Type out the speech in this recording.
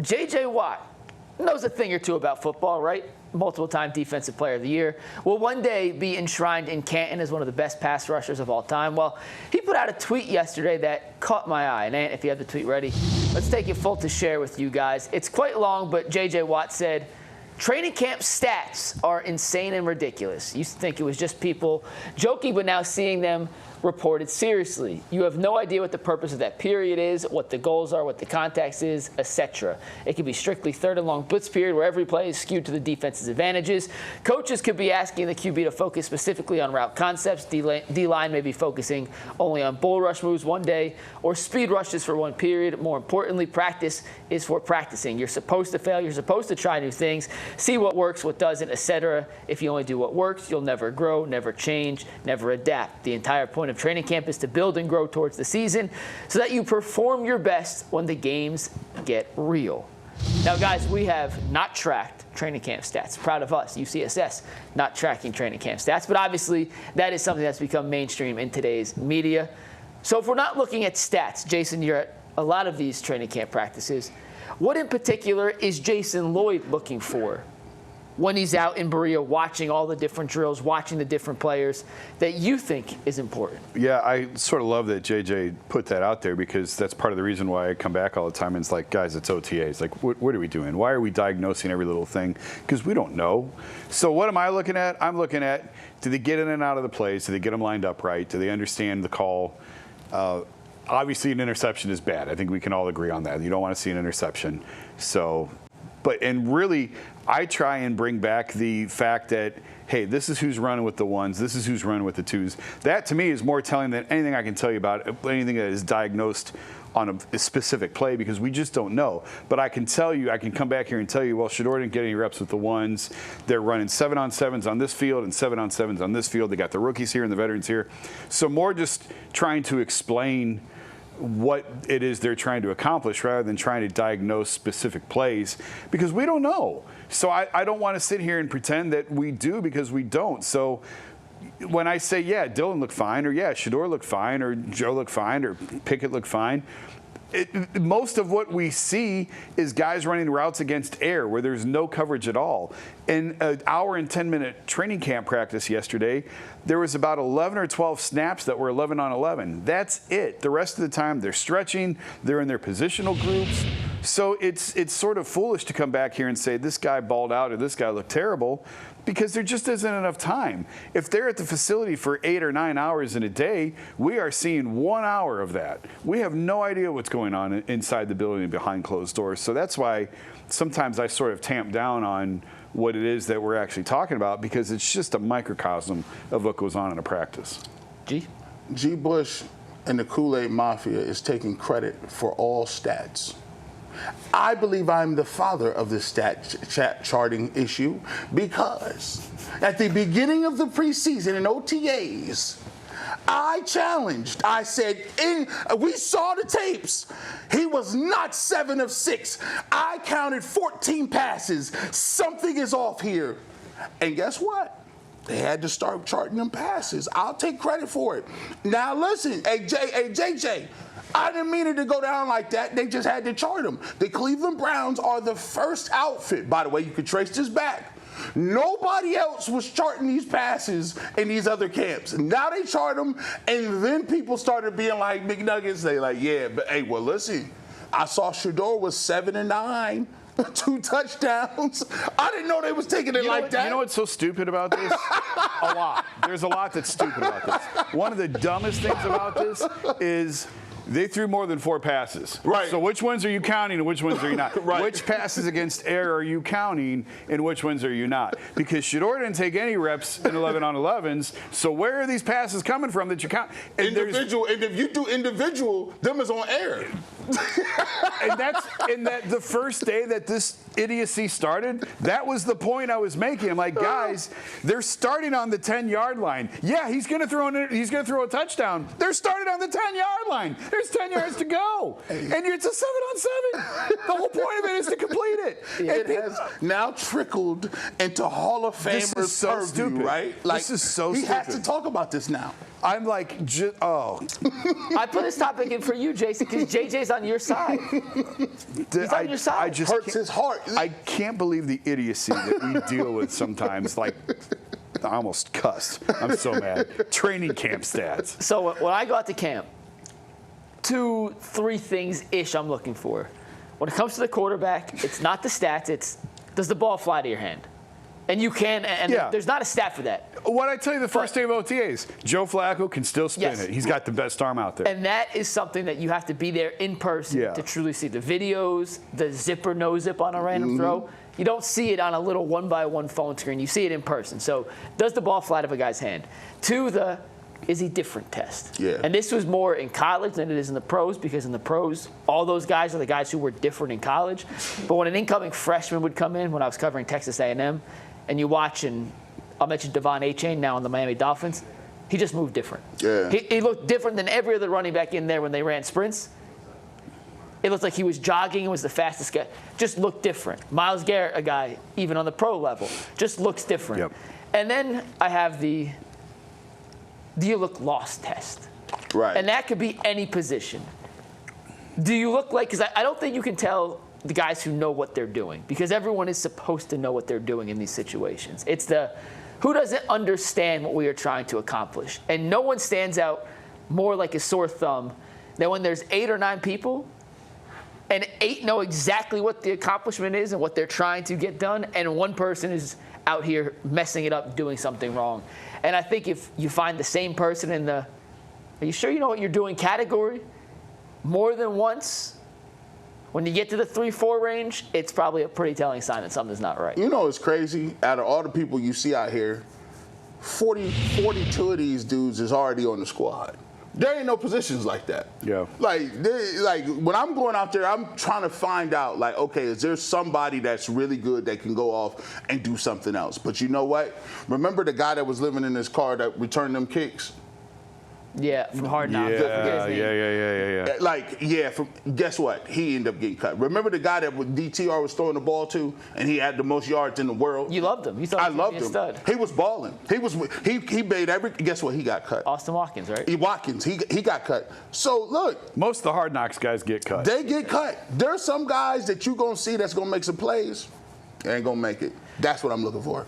J.J. Watt knows a thing or two about football, right? Multiple-time Defensive Player of the Year. Will one day be enshrined in Canton as one of the best pass rushers of all time. Well, he put out a tweet yesterday that caught my eye. And Ant, if you have the tweet ready, let's take it full to share with you guys. It's quite long, but J.J. Watt said, "Training camp stats are insane and ridiculous. Used to think it was just people joking, but now seeing them reported seriously. You have no idea what the purpose of that period is, what the goals are, what the context is, etc. It could be strictly third and long blitz period where every play is skewed to the defense's advantages. Coaches could be asking the QB to focus specifically on route concepts. D-line may be focusing only on bull rush moves one day or speed rushes for one period. More importantly, practice is for practicing. You're supposed to fail. You're supposed to try new things, see what works, what doesn't, etc. If you only do what works, you'll never grow, never change, never adapt. The entire point of training camp is to build and grow towards the season so that you perform your best when the games get real." Now, guys, we have not tracked training camp stats. Proud of us, UCSS, not tracking training camp stats. But obviously, that is something that's become mainstream in today's media. So if we're not looking at stats, Jason, you're at a lot of these training camp practices. What in particular is Jason Lloyd looking for when he's out in Berea watching all the different drills, watching the different players, that you think is important? Yeah, I sort of love that JJ put that out there, because that's part of the reason why I come back all the time and it's like, guys, it's OTAs. Like, what are we doing? Why are we diagnosing every little thing? Because we don't know. So what am I looking at? I'm looking at, do they get in and out of the plays? Do they get them lined up right? Do they understand the call? Obviously, an interception is bad. I think we can all agree on that. You don't want to see an interception. So, and really, I try and bring back the fact that, hey, this is who's running with the ones, this is who's running with the twos. That, to me, is more telling than anything I can tell you about anything that is diagnosed on a specific play, because we just don't know. But I can tell you, I can come back here and tell you, well, Shedeur didn't get any reps with the ones. They're running 7-on-7s on this field and 7-on-7s on this field. They got the rookies here and the veterans here. So more just trying to explain what it is they're trying to accomplish rather than trying to diagnose specific plays, because we don't know. So I don't want to sit here and pretend that we do, because we don't. So when I say, yeah, Dylan looked fine, or yeah, Shedeur looked fine, or Joe looked fine, or Pickett looked fine, most of what we see is guys running routes against air where there's no coverage at all. In an hour and 10-minute training camp practice yesterday, there was about 11 or 12 snaps that were 11-on-11. That's it. The rest of the time, they're stretching, they're in their positional groups. So it's sort of foolish to come back here and say this guy balled out or this guy looked terrible, because there just isn't enough time. If they're at the facility for 8 or 9 hours in a day, we are seeing 1 hour of that. We have no idea what's going on inside the building behind closed doors. So that's why sometimes I sort of tamp down on what it is that we're actually talking about, because it's just a microcosm of what goes on in a practice. G. Bush and the Kool-Aid Mafia is taking credit for all stats. I believe I'm the father of this stat charting issue, because at the beginning of the preseason in OTAs, I challenged. I said, we saw the tapes. He was not 7 of 6. I counted 14 passes. Something is off here. And guess what? They had to start charting them passes. I'll take credit for it. Now listen, JJ, I didn't mean it to go down like that. They just had to chart them. The Cleveland Browns are the first outfit. By the way, you can trace this back. Nobody else was charting these passes in these other camps. Now they chart them, and then people started being like McNuggets. They like, yeah, but hey, well, listen, I saw Shedeur was 7-9. 2 touchdowns. I didn't know they was taking it like that. You know what's so stupid about this? A lot. There's a lot that's stupid about this. One of the dumbest things about this is they threw more than 4 passes. Right. So which ones are you counting and which ones are you not? Right. Which passes against air are you counting and which ones are you not? Because Shedeur didn't take any reps in 11-on-11s, so where are these passes coming from that you count? And individual, and if you do individual, them is on air. and the first day that this idiocy started, that was the point I was making. I'm like, guys, they're starting on the 10-yard line. Yeah, he's going to throw a touchdown. They're starting on the 10-yard line. There's 10 yards to go, and it's a 7-on-7. The whole point of it is to complete it. It has now trickled into Hall of This Famers is so purview, stupid. right? This is so he stupid. has to talk about this now. I'm like, I put this topic in for you, Jason, because JJ's on your side. He's on your side. I just Hurts can't- his heart. I can't believe the idiocy that we deal with sometimes. Like, I almost cussed. I'm so mad. Training camp stats. So when I go out to camp, 2-3 things-ish I'm looking for. When it comes to the quarterback, it's not the stats, it's does the ball fly to your hand? And you can, and Yeah. there's not a stat for that. What I tell you the first day of OTAs, Joe Flacco can still spin Yes. it. He's got the best arm out there. And that is something that you have to be there in person Yeah. to truly see. The videos, the zip or no zip on a random throw, you don't see it on a little 1x1 phone screen. You see it in person. So does the ball fly out of a guy's hand? 2, is he different test. Yeah. And this was more in college than it is in the pros, because in the pros, all those guys are the guys who were different in college. But when an incoming freshman would come in, when I was covering Texas A&M, and you watch, and I'll mention Devon Achane now on the Miami Dolphins, he just moved different. Yeah. He looked different than every other running back in there when they ran sprints. It looked like he was jogging and was the fastest guy. Just looked different. Myles Garrett, a guy, even on the pro level, just looks different. Yep. And then I have the do you look lost test. Right. And that could be any position. Do you look like, because I don't think you can tell the guys who know what they're doing, because everyone is supposed to know what they're doing in these situations. It's the who doesn't understand what we are trying to accomplish. And no one stands out more like a sore thumb than when there's 8 or 9 people and 8 know exactly what the accomplishment is and what they're trying to get done, and one person is out here messing it up, doing something wrong. And I think if you find the same person in the "are you sure you know what you're doing" category more than once, when you get to the 3-4 range, it's probably a pretty telling sign that something's not right. You know it's crazy? Out of all the people you see out here, 42 of these dudes is already on the squad. There ain't no positions like that. Yeah. Like when I'm going out there, I'm trying to find out, like, okay, is there somebody that's really good that can go off and do something else? But you know what? Remember the guy that was living in his car that returned them kicks? Yeah, from Hard Knocks. I forget his name. Yeah. Guess what? He ended up getting cut. Remember the guy that DTR was throwing the ball to, and he had the most yards in the world? You loved him. You thought I he was loved gonna be him. a stud. He was balling. He made every. Guess what? He got cut. Austin Watkins, right? Watkins. He got cut. So look, Most of the Hard Knocks guys get cut. they get cut. There's some guys that you gonna see that's gonna make some plays, ain't gonna make it. That's what I'm looking for.